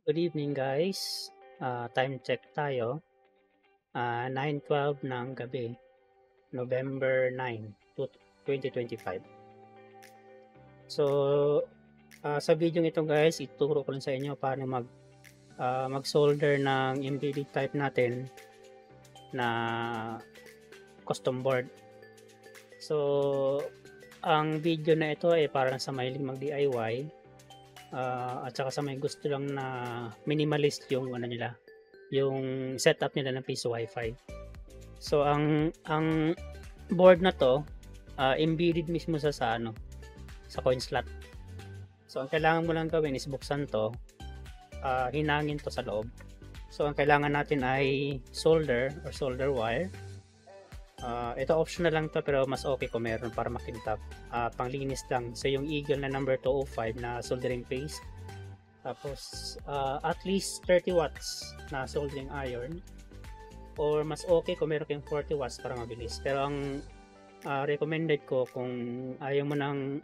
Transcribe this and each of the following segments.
Good evening guys. Time check tayo. 9:12 ng gabi, November 9, 2025. So, sa video ito guys, ituturo ko lang sa inyo paano mag-solder ng embedded type natin na custom board. So, ang video na ito ay para sa mahilig mag-DIY at saka sa may gusto lang na minimalist yung ano nila, yung setup nila ng piso wifi. So ang board na to embedded mismo sa sa coin slot. So ang kailangan mo lang gawin is buksan to, hinangin to sa loob. So ang kailangan natin ay solder or solder wire. Ito optional lang to pero mas okay kung meron para makintab. Panglinis lang. So yung Eagle na number 205 na soldering paste. Tapos at least 30 watts na soldering iron. Or mas okay kung meron kayong 40 watts para mabilis. Pero ang recommended ko kung ayaw mo ng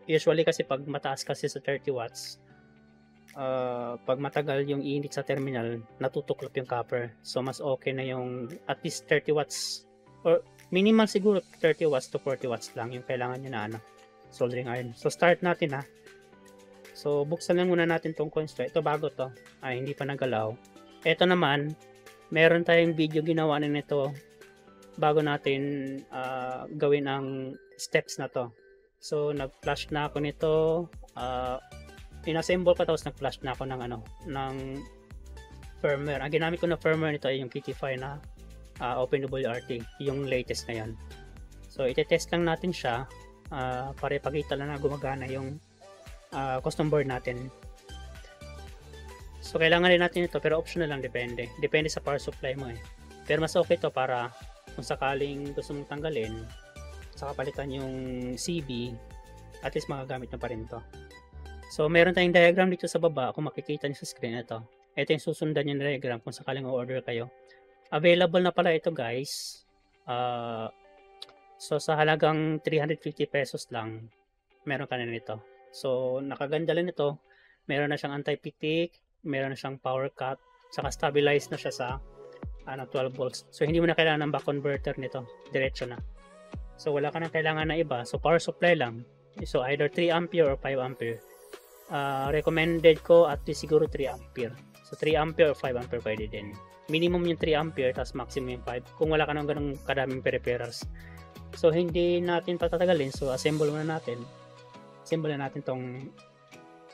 usually kasi pag mataas kasi sa 30 watts, pag matagal yung init sa terminal, natutuklap yung copper. So mas okay na yung at least 30 watts or minimal siguro 30 watts to 40 watts lang yung kailangan nyo na soldering iron. So start natin ha. So buksan lang muna natin tong coins to. Ito bago to, hindi pa nagalaw. Ito naman, meron tayong video ginawa na nito bago natin gawin ang steps na to. So nag-flash na ako nito, inassemble ko tapos nag-flash na ako ng firmware. Ang ginamit ko na firmware nito ay yung KT5 na OpenWRT, yung latest na yan. So ite-test lang natin siya para ipakita lang na gumagana yung custom board natin. So kailangan din natin ito pero optional lang, depende sa power supply mo pero mas okay to para kung sakaling gusto mong tanggalin saka palitan yung CB, at least magagamit na pa rin to. So meron tayong diagram dito sa baba, kung makikita niyo sa screen. Ito yung susundan yung diagram kung sakaling order kayo. Available na pala ito guys, so sa halagang 350 pesos lang meron ka na nito. So nakaganda lang ito, meron na siyang anti-pitik, meron na siyang power cut, saka stabilized na siya sa 12 volts. So hindi mo na kailangan ng back converter nito, diretso na. So wala ka nang kailangan na iba, so power supply lang. So either 3 ampere or 5 ampere. Recommended ko at least siguro 3 ampere. So 3 ampere or 5 ampere pwede din. Minimum yung 3 ampere tapos maximum yung 5 kung wala ka nang ganung kadaming peripherals. So hindi natin patatagalin, so assemble muna natin. Assemble na natin tong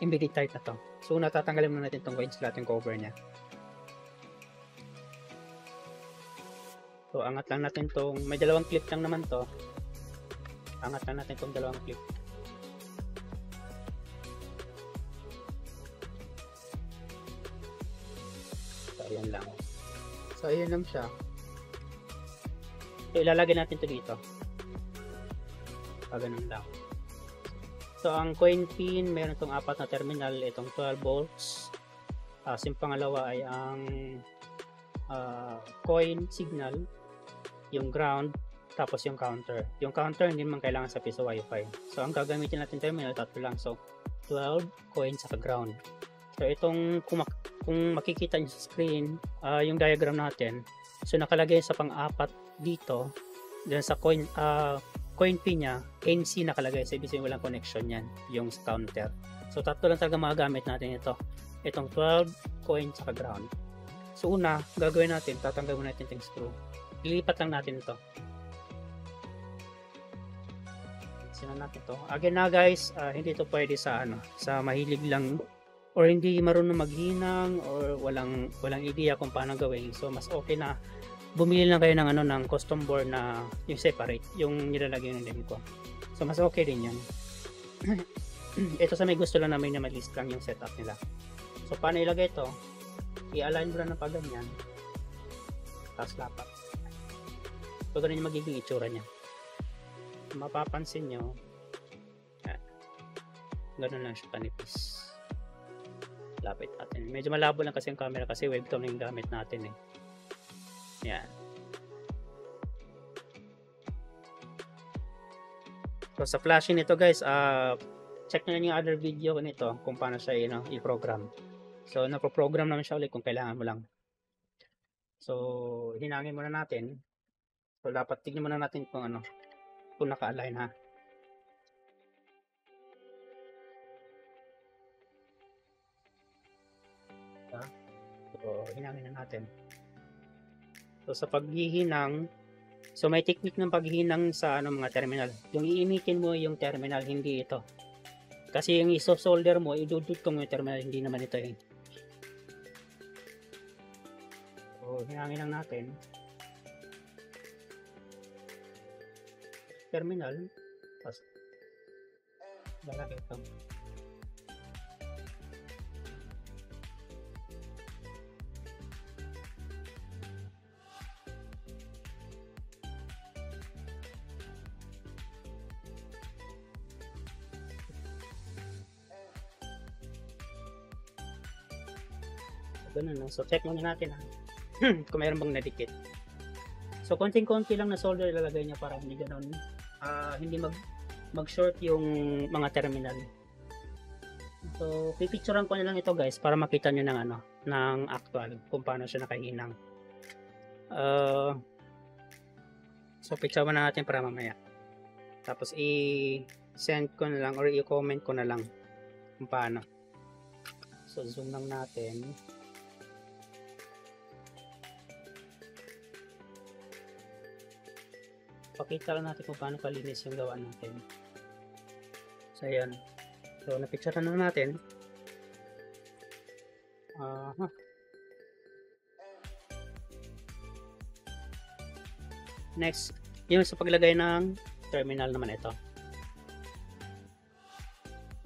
embedded type na to. So natatanggalin muna natin tong coin slot, yung cover nya. So angat lang natin tong, may dalawang clip lang naman to. Angat lang natin tong dalawang clip. Ayan lang. So ayan lang siya. So ilalagay natin ito dito. Ganun lang. So ang coin pin, meron itong 4 na terminal, itong 12 volts. Yung pangalawa ay ang coin signal, yung ground, tapos yung counter. Yung counter hindi man kailangan sa piso wifi. So ang gagamitin natin terminal, tatlo lang. So 12, coin, saka ground. So itong kung makikita nyo sa screen, yung diagram natin, so nakalagay sa pang-apat dito, dyan sa coin pin nya, NC nakalagay, sa ibig sabihin walang connection yan, yung counter. So tatlo lang talaga magagamit natin ito, itong 12, coin, saka ground. So una, gagawin natin, tatanggal muna natin itong screw, lilipat lang natin ito. Sinan natin ito. Again na guys, hindi ito pwede sa sa mahilig lang or hindi marunong maghinang or walang idea kung paano gawin. So mas okay na bumili lang kayo ng ng custom board na yung separate, yung nilalagay ng name ko. So mas okay din yan. Ito sa may gusto lang na may minimalist lang yung setup nila. So paano ilagay ito? I-align mo lang ng paganyan, tapos lapat. So ganun yung magiging itsura niya. Mapapansin nyo, ganun lang siya kanipis. Lapit natin. Medyo malabo lang kasi yung camera kasi webcam yung gamit natin Yan. So sa flashing nito guys, check nyo yung other video nito kung paano siya i-program. So, napoprogram naman siya ulit kung kailangan mo lang. So, hinangin muna natin. So, dapat tignan muna natin kung ano, kung naka-align ha. So, hinangin na natin. So, sa paghihinang, so may technique ng paghihinang sa ano, mga terminal. Yung iimitin mo yung terminal, hindi ito. Kasi yung iso-solder mo, idudugtong mo yung terminal, hindi naman ito eh. So, hinangin lang natin. Terminal, tapos lalagay ito. Ganun, no? So, check muna natin ha. Kung mayroon bang nadikit. So, konting-konti lang na solder ilalagay niya para hindi ganun. Hindi mag-short yung mga terminal. So, pipicturean ko na lang ito guys para makita nyo ng ano, ng actual kung paano siya nakahinang. So, picture na natin para mamaya. Tapos, i-send ko na lang or i-comment ko na lang kung paano. So, zoom lang natin. Pakita lang natin kung paano kalinis yung gawa natin. So, ayan. So, na-picture na natin. Next, yung sa paglagay ng terminal naman ito.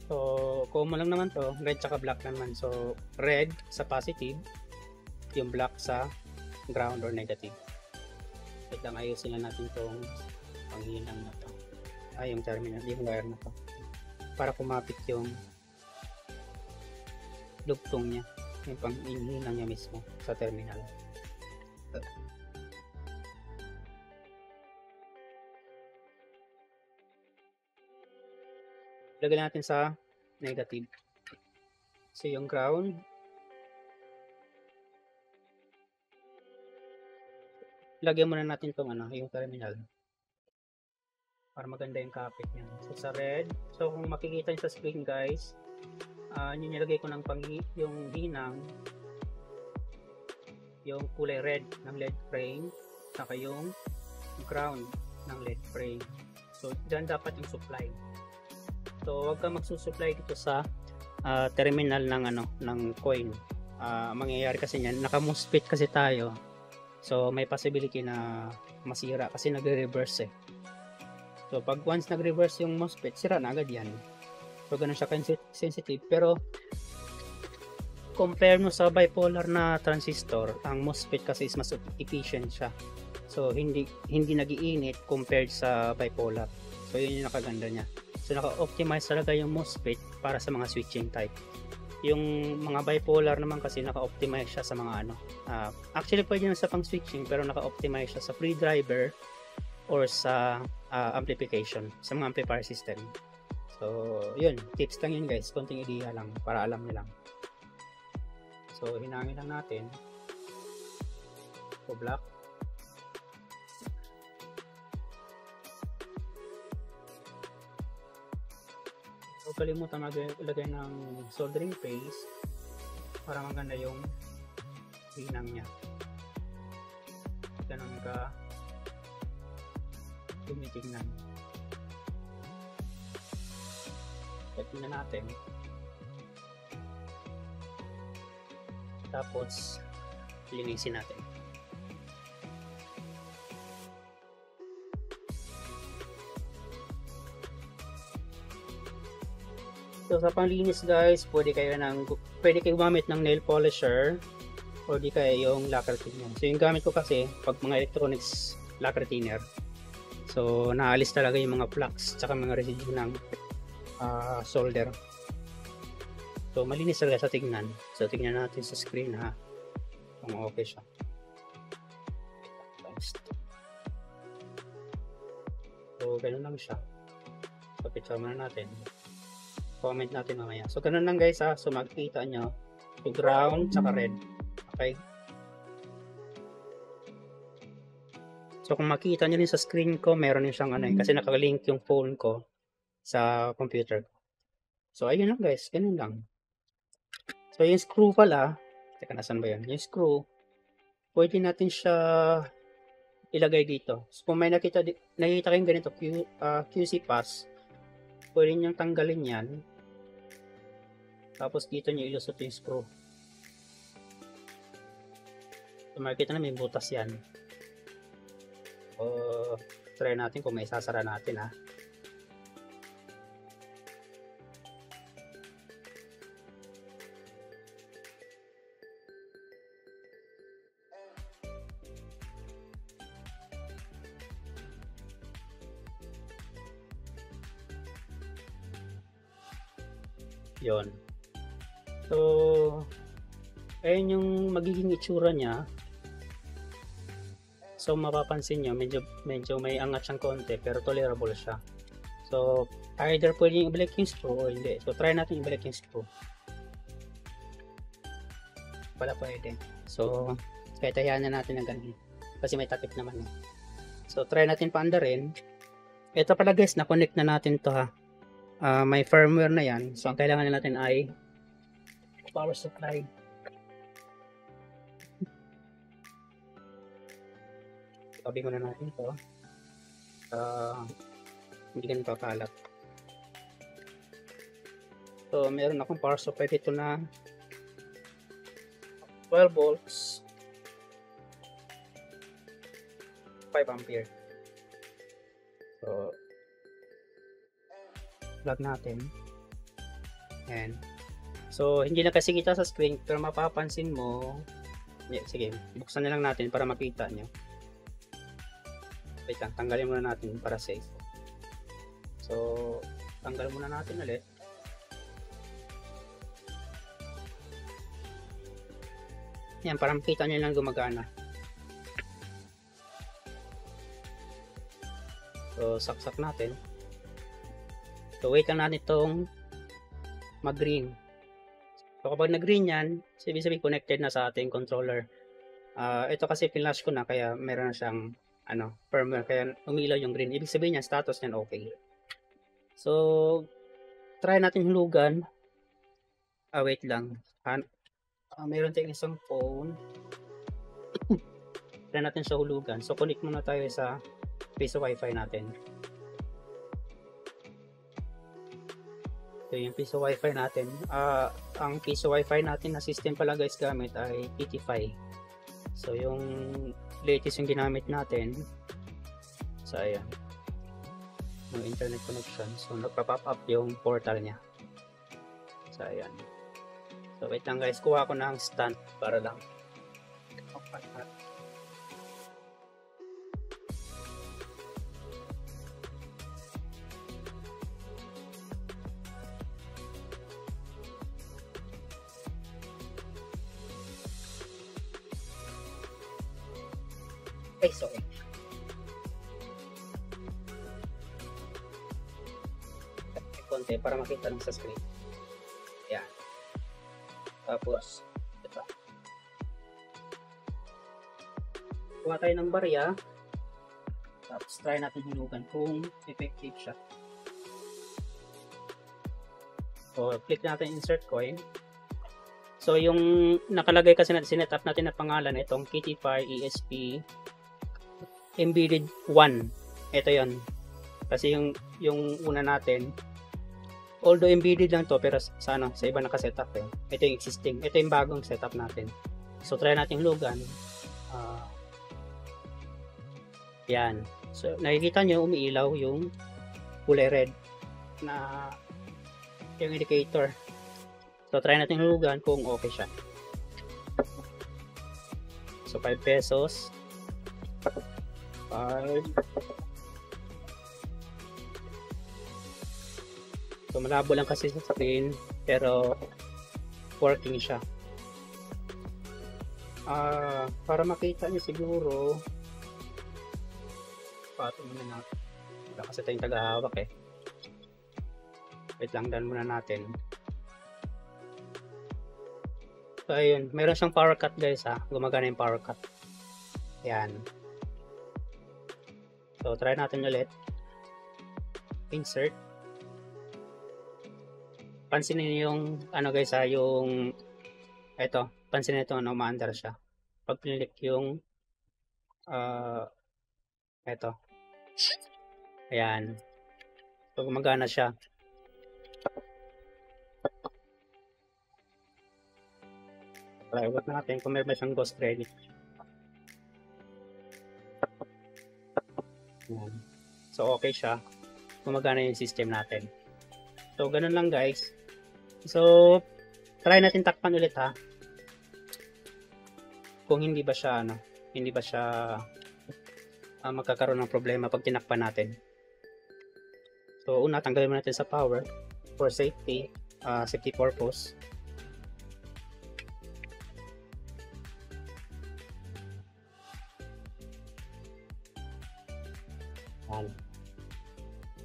So, common lang naman to, red tsaka black naman. So, red sa positive, yung black sa ground or negative. Wait lang, ayusin lang natin itong panghinang na to. Yung terminal, yung wire na to. Para kumapit yung lugtong niya, yung panghinang niya mismo sa terminal. Lagyan natin sa negative. So, yung ground. Lagyan muna natin itong ano, yung terminal. Para maganda yung kapit niya. So, sa red. So, kung makikita nyo sa screen guys, nilagay ko ng yung hinang, yung kulay red ng LED frame, saka yung ground ng LED frame. So, dyan dapat yung supply. So, wag ka magsusupply dito sa terminal ng ano, ng coin. Mangyayari kasi niyan, naka-MOSFET kasi tayo. So, may possibility na masira kasi nagre-reverse eh. So, pag once nag-reverse yung MOSFET, sira na agad yan. So, ganun siya sensitive. Pero, compare mo sa bipolar na transistor, ang MOSFET kasi is mas efficient siya. So, hindi nag-iinit compared sa bipolar. So, yun yung nakaganda niya. So, naka-optimize talaga yung MOSFET para sa mga switching type. Yung mga bipolar naman kasi naka-optimize siya sa mga ano. Actually, pwede na sa pang switching pero naka-optimize siya sa pre-driver or sa amplification, sa mga amplifier system. So, yun. Tips lang yun guys. Konting idea lang para alam nyo lang. So, hinangin lang natin. So, black. So, kalimutan maglagay ng soldering paste para maganda yung hinang niya. Ganun ka tumitignan. Tignan natin. Tapos, linisin natin. So, sa panglinis guys, pwede kayo gumamit ng nail polisher o di kaya yung lacquer thinner. So, yung gamit ko kasi, pag mga electronics lacquer thinner, so, naalis talaga yung mga flux tsaka mga residue ng solder. So, malinis talaga sa tignan. So, tignan natin sa screen ha kung okay siya. So, ganun lang siya. So, picture muna natin. Comment natin mamaya. So, ganun lang guys ha. So, makikita nyo to ground, tsaka red. Okay. So kung makita nyo rin sa screen ko, meron din siyang kasi nakalink yung phone ko sa computer. So ayun lang guys, ganun lang. So yung screw pala, teka nasan ba yun? Yung screw, pwede natin siya ilagay dito. So kung may nakita kayong ganito, QC pass, pwede nyo tanggalin yan. Tapos dito nyo ilusot yung screw. So makikita na may butas yan. Try natin kung may sasara natin ha. Yon. So ayun yung magiging itsura niya. So mapapansin nyo, medyo may angat siyang konti pero tolerable siya. So either pwedeng ibalik yung screw o hindi. So try natin ibalik yung screw. Wala pwede. So kahit hayaan na natin ng ganun. Kasi may takip naman. So try natin paandarin. Ito pala guys, na-connect na natin to ha. May firmware na yan. So ang kailangan natin ay power supply. Tabi muna natin ito. Hindi ganito kalat. So meron akong power supply dito na 12 volts 5 ampere. So plug natin. And so hindi na kasi kita sa screen pero mapapansin mo, sige, buksan na lang natin para makita nyo. Wait lang, tanggalin muna natin para safe. So tanggal muna natin ulit. Yan, para makita nyo lang gumagana. So saksak natin. So wait lang natin itong mag-green. So kapag nag-green yan, ibig sabihin connected na sa ating controller. Ito kasi pinlash ko na kaya meron na siyang firmware, kaya umilaw yung green. Ibig sabihin niya status niyan okay. So try natin hulugan. Wait lang. Meron tayong isang phone. Try natin siya hulugan. So connect muna tayo sa piso wifi natin. So yung piso wifi natin, ang piso wifi natin na system pala guys gamit ay TT5. So yung latest yung ginamit natin. So ayan, yung internet connection. So nagpa-pop up yung portal nya. So ayan. So wait lang guys, kuha ko ng stand para lang. Ay, sorry. Konti para makita lang sa screen. Yan. Tapos, ito. Kuha tayo ng barya. Tapos, try natin hulugan kung effective siya. So, click natin insert coin. So, yung nakalagay kasi natin, sinet-up natin na pangalan, itong KT5 ESP Embedded 1. Ito yon. Kasi yung una natin, although embedded lang to, pero sa iba naka-setup eh. Ito yung existing. Ito yung bagong setup natin. So try natin hulugan. Yan. So nakikita nyo umiilaw yung kulay red na yung indicator. So try natin hulugan kung okay siya. So 5 pesos. 5. So malabo lang kasi sa screen pero working siya. Para makita niyo siguro, patong muna natin. Wala kasi tayong tagahawak eh. Wait lang, dan muna natin. So, ayun. Meron siyang power cut guys ha. Gumagana yung power cut. Yan. So, try natin ulit. Insert. Pansinin niyo yung, ano guys ha, yung, eto. Pansinin ito, ano, umaandar siya. Pag pinilik yung, eto. Ayan. So, gumagana siya. Try ulit natin kung meron siyang ghost credit. Ayan. So, okay siya. Gumagana yung system natin. So, ganun lang guys. So, try natin takpan ulit ha. Kung hindi ba siya, ano, hindi ba siya magkakaroon ng problema pag tinakpan natin. So, una, tanggalin mo natin sa power for safety, safety purpose.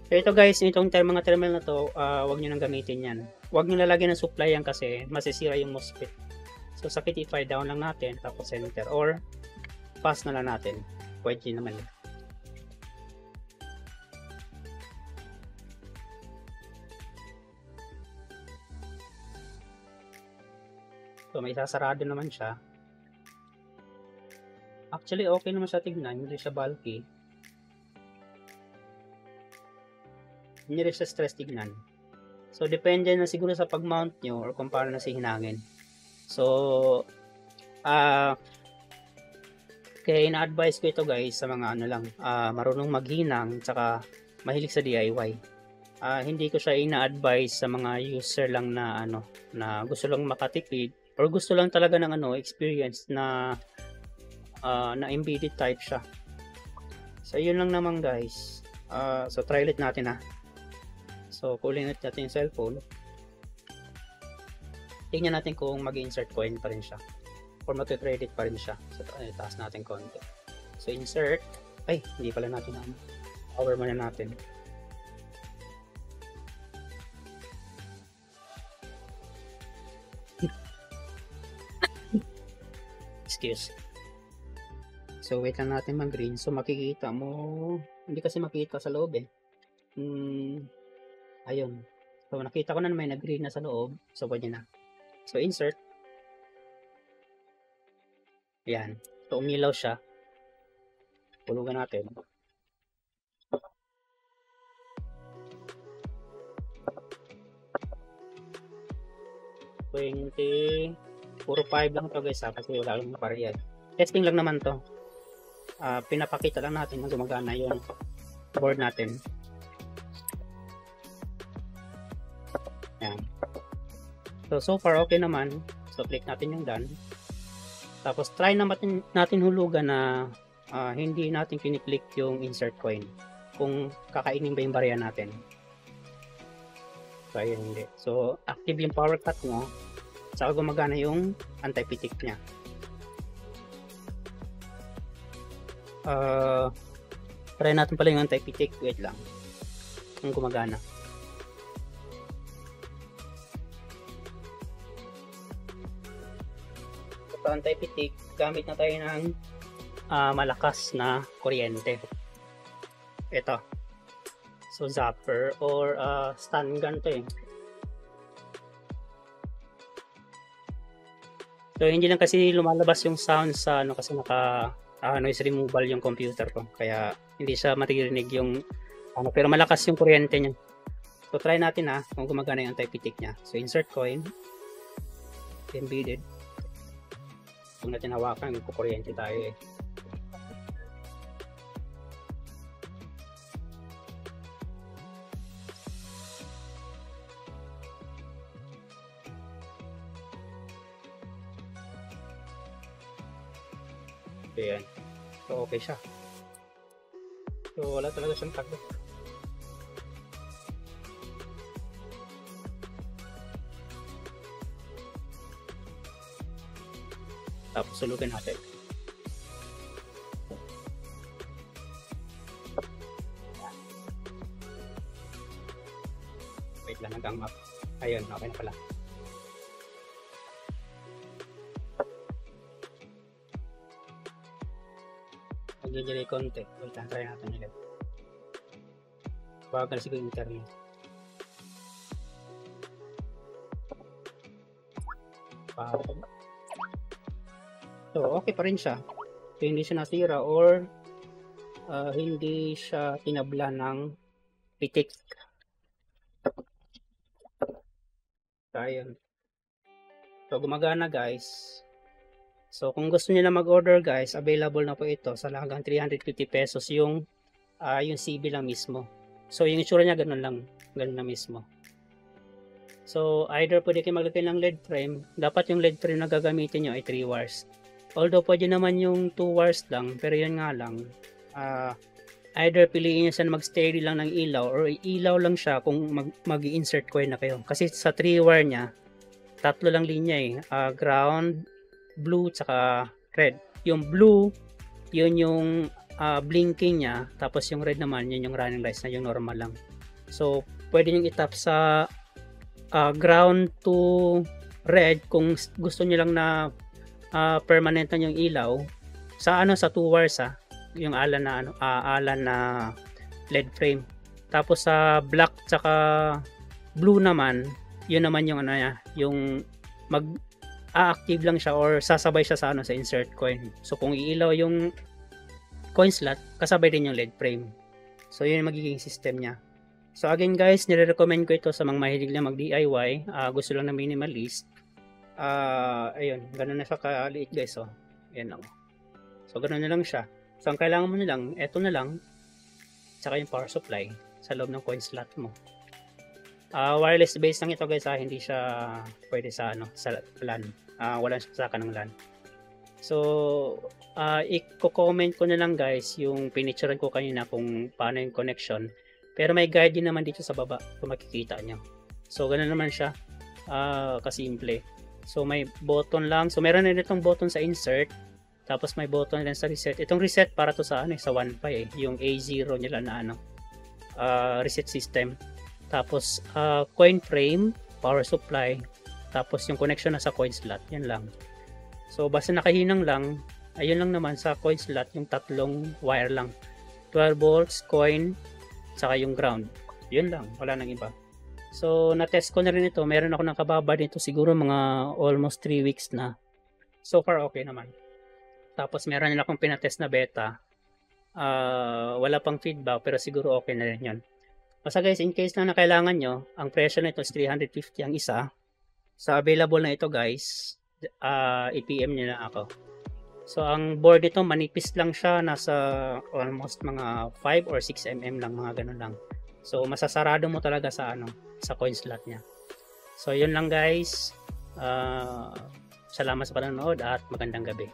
So ito guys, itong mga terminal na to, wag nyo nang gamitin yan. Wag nyo lalagyan ng supply yan kasi masisira yung MOSFET. So sa Kitify, down lang natin, tapos enter, or pass na lang natin. Pwede naman. So may sasarado naman siya. Actually okay naman siya tignan, hindi siya bulky. Hindi rin siya stress tignan. So, depende na siguro sa pag-mount nyo or kung paano na si hinangin. So, kaya ina-advise ko ito guys sa mga ano lang, marunong maghinang tsaka mahilig sa DIY. Hindi ko siya ina-advise sa mga user lang na ano, na gusto lang makatipid or gusto lang talaga ng ano, experience na na embedded type siya. So, yun lang naman guys. So, try ulit natin ha. So, pulling natin yung cellphone. Tingnan natin kung mag-insert coin pa rin siya. Or mag-credit pa rin siya. So, taas natin konti. So, insert. Ay, hindi pala natin naman. Power muna natin. Excuse. So, wait lang natin mag-green. So, makikita mo. Hindi kasi makita sa loob eh. Ayun. So, nakita ko na may nag-green na sa loob. So, pwede na. So, insert. Ayan. So, umilaw siya. Pulugan natin. 20. Puro 5 lang to guys ha. Kasi wala lang naparehas. Testing lang naman to. Pinapakita lang natin na gumagana yung board natin. Ayan. So far okay naman. So click natin yung done. Tapos try natin hulugan na hindi natin kiniklik yung insert coin. Kung kakainin ba yung barya natin. So ayun hindi. So active yung power cut mo. Saka gumagana yung anti-pitik niya. Try natin pala yung anti-pitik. Wait lang. Kung gumagana. Anti-pitik, gamit na tayo ng malakas na kuryente. Ito. So zapper or stun gun to eh. So hindi lang kasi lumalabas yung sound sa ano kasi naka noise removal yung computer ko. Kaya hindi siya maririnig yung ano, pero malakas yung kuryente niya. So try natin kung gumagana yung anti-pitik niya. So insert coin. Embedded. Kung natin hawakan, kukuryente tayo eh. Ayan. So okay siya. So wala talaga siyang tago. Tapos sulugan natin. Wait lang, hanggang up. Ayun, okay na pala. nag-delay konti. Wait lang, try natin ulit. Bagal siguro internet. So, okay pa rin siya. So, hindi siya nasira or hindi siya tinabla ng pitik. So, ayun. So, gumagana guys. So, kung gusto niyo na mag-order guys, available na po ito sa halagang 350 pesos yung CB lang mismo. So, yung itsura niya ganun lang. Ganun na mismo. So, either pwede kayo maglagay ng LED frame. Dapat yung LED frame na gagamitin nyo ay 3 wires. Although, pwede naman yung 2 wires lang. Pero yun nga lang. Either piliin nyo siya na mag-steady lang ng ilaw or ilaw lang siya kung mag-insert coin na kayo. Kasi sa 3 wire niya, tatlo lang linya eh. Ground, blue, tsaka red. Yung blue, yun yung blinking niya. Tapos yung red naman, yun yung running lights na yung normal lang. So, pwede nyo itap sa ground to red kung gusto niyo lang na permanent na yung ilaw. Sa sa 2 wires yung alan na LED frame. Tapos sa black tsaka blue naman, yun naman yung yung mag-active lang siya or sasabay siya sa insert coin. So kung iilaw yung coin slot, kasabay din yung LED frame. So yun yung magiging system niya. So again guys, nire-recommend ko ito sa mga mahilig na mag-DIY, gusto lang na minimalist. Ayun, ganun na siya kaliit guys, oh. Ayan lang. So ganun na lang siya. So ang kailangan mo na lang, eto na lang, tsaka yung power supply sa loob ng coin slot mo. Wireless base lang ito guys, hindi siya pwede sa sa LAN. Wala siya sa ng LAN. So i-comment ko na lang guys yung pinicturean ko kanina kung paano yung connection. Pero may guide din naman dito sa baba kung makikita nyo. So ganun naman siya, kasimple. So may button lang. So meron na itong button sa insert. Tapos may button din sa reset. Itong reset para to sa sa Wi-Fi eh. Yung A0 nila na reset system. Tapos coin frame, power supply. Tapos yung connection na sa coin slot. Yan lang. So basta nakahinang lang. Ayun lang naman sa coin slot. Yung tatlong wire lang. 12 volts, coin, saka yung ground. Yun lang. Wala nang iba. So na-test ko na rin ito. Meron ako ng kababa dito. Siguro mga almost 3 weeks na. So far okay naman. Tapos meron nila akong pinatest na beta. Wala pang feedback pero siguro okay na rin yun. Basta guys, in case na kailangan nyo, ang presyo na ito is 350 ang isa. Sa available na ito guys, i-PM nyo na ako. So ang board nito manipis lang siya, nasa almost mga 5 or 6 mm lang, mga ganun lang. So masasarado mo talaga sa sa coin slot niya. So yun lang guys. Salamat sa panonood at magandang gabi.